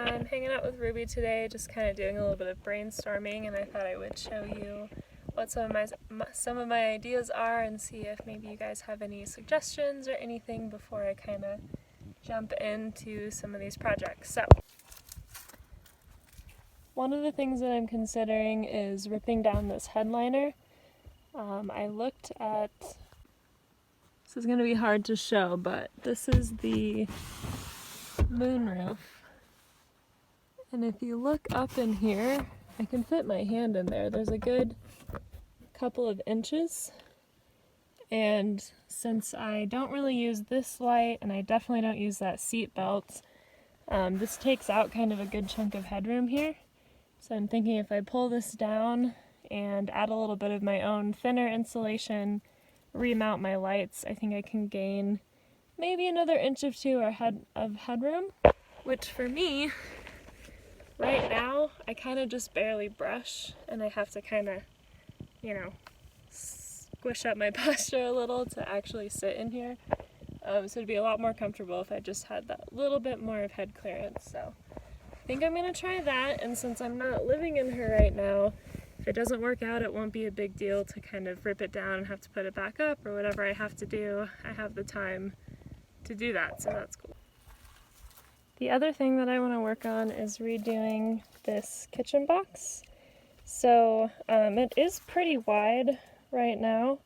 I'm hanging out with Ruby today, just kind of doing a little bit of brainstorming, and I thought I would show you what some of my ideas are and see if maybe you guys have any suggestions or anything before I kind of jump into some of these projects. So, one of the things that I'm considering is ripping down this headliner. I looked at, this is going to be hard to show, but this is the moonroof. And if you look up in here, I can fit my hand in there. There's a good couple of inches. And since I don't really use this light, and I definitely don't use that seat belt, this takes out kind of a good chunk of headroom here. So I'm thinking if I pull this down and add a little bit of my own thinner insulation, remount my lights, I think I can gain maybe another inch or two of headroom, which for me, right now, I kind of just barely brush, and I have to kind of, squish up my posture a little to actually sit in here. So it'd be a lot more comfortable if I just had that little bit more of head clearance. So I think I'm going to try that, and since I'm not living in her right now, if it doesn't work out, it won't be a big deal to kind of rip it down and have to put it back up or whatever I have to do. I have the time to do that, so that's cool. The other thing that I want to work on is redoing this kitchen box. So it is pretty wide right now,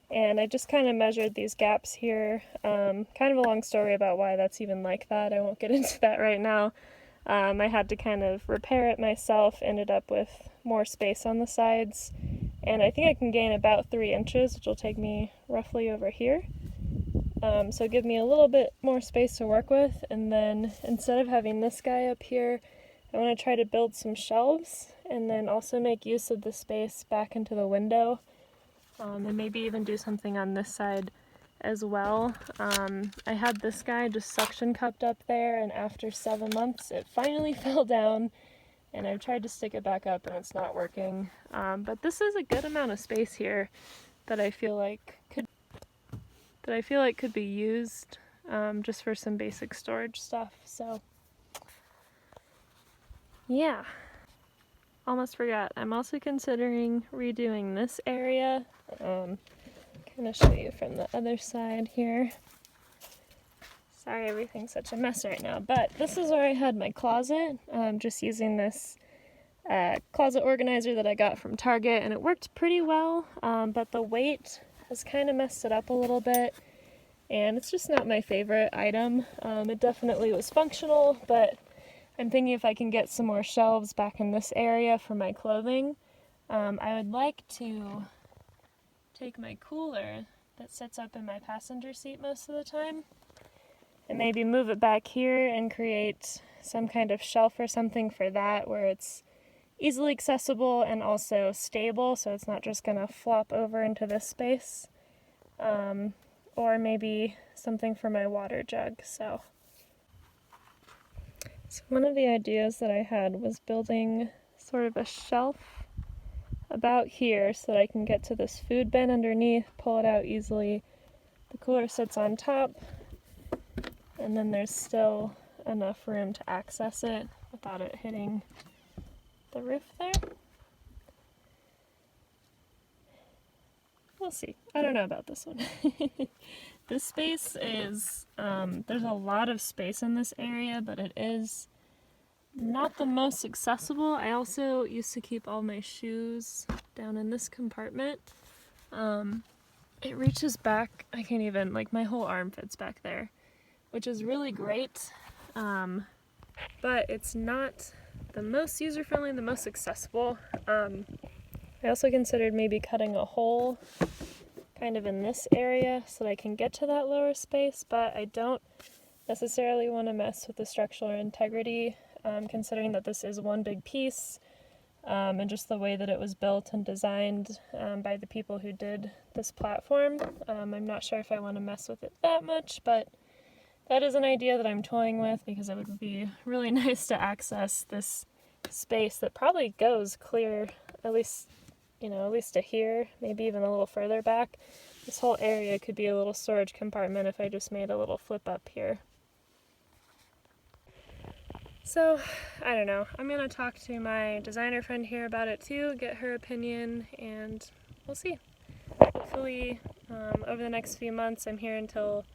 and I just kind of measured these gaps here. Kind of a long story about why that's even like that. I won't get into that right now. I had to kind of repair it myself, ended up with more space on the sides, and I think I can gain about 3 inches, which will take me roughly over here. So give me a little bit more space to work with, and then instead of having this guy up here, I want to try to build some shelves and then also make use of the space back into the window, and maybe even do something on this side as well. I had this guy just suction cupped up there, and after 7 months it finally fell down, and I've tried to stick it back up and it's not working. But this is a good amount of space here that I feel like could be used just for some basic storage stuff. So yeah, almost forgot. I'm also considering redoing this area. Kind of show you from the other side here. Sorry, everything's such a mess right now, but this is where I had my closet. Just using this closet organizer that I got from Target, and it worked pretty well, but the weight has kind of messed it up a little bit, and it's just not my favorite item. It definitely was functional, but I'm thinking if I can get some more shelves back in this area for my clothing. I would like to take my cooler that sits up in my passenger seat most of the time and maybe move it back here and create some kind of shelf or something for that, where it's easily accessible and also stable, so it's not just going to flop over into this space. Or maybe something for my water jug. So one of the ideas that I had was building sort of a shelf about here so that I can get to this food bin underneath, pull it out easily. The cooler sits on top, and then there's still enough room to access it without it hitting the roof there. We'll see. I don't know about this one. This space is, there's a lot of space in this area, but it is not the most accessible. I also used to keep all my shoes down in this compartment. It reaches back, I can't even, like my whole arm fits back there, which is really great, but it's not the most user-friendly, the most accessible. I also considered maybe cutting a hole kind of in this area so that I can get to that lower space, but I don't necessarily want to mess with the structural integrity, considering that this is one big piece, and just the way that it was built and designed by the people who did this platform. I'm not sure if I want to mess with it that much, but that is an idea that I'm toying with, because it would be really nice to access this space that probably goes clear, at least to here, maybe even a little further back. This whole area could be a little storage compartment if I just made a little flip up here. So, I don't know. I'm gonna talk to my designer friend here about it too, get her opinion, and we'll see. Hopefully, over the next few months, I'm here until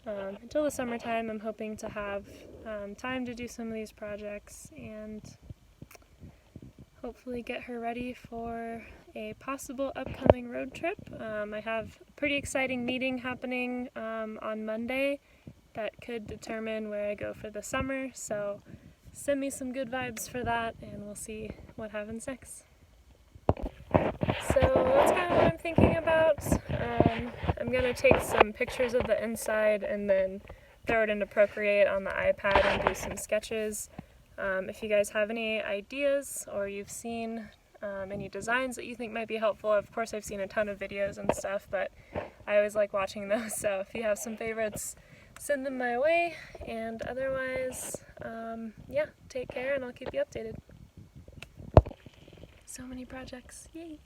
the summertime. I'm hoping to have time to do some of these projects and hopefully get her ready for a possible upcoming road trip. I have a pretty exciting meeting happening on Monday that could determine where I go for the summer, so send me some good vibes for that and we'll see what happens next. So that's kind of what I'm thinking about. I'm going to take some pictures of the inside and then throw it into Procreate on the iPad and do some sketches. If you guys have any ideas or you've seen any designs that you think might be helpful, of course I've seen a ton of videos and stuff, but I always like watching those, so if you have some favorites, send them my way, and otherwise, yeah, take care and I'll keep you updated. So many projects, yay!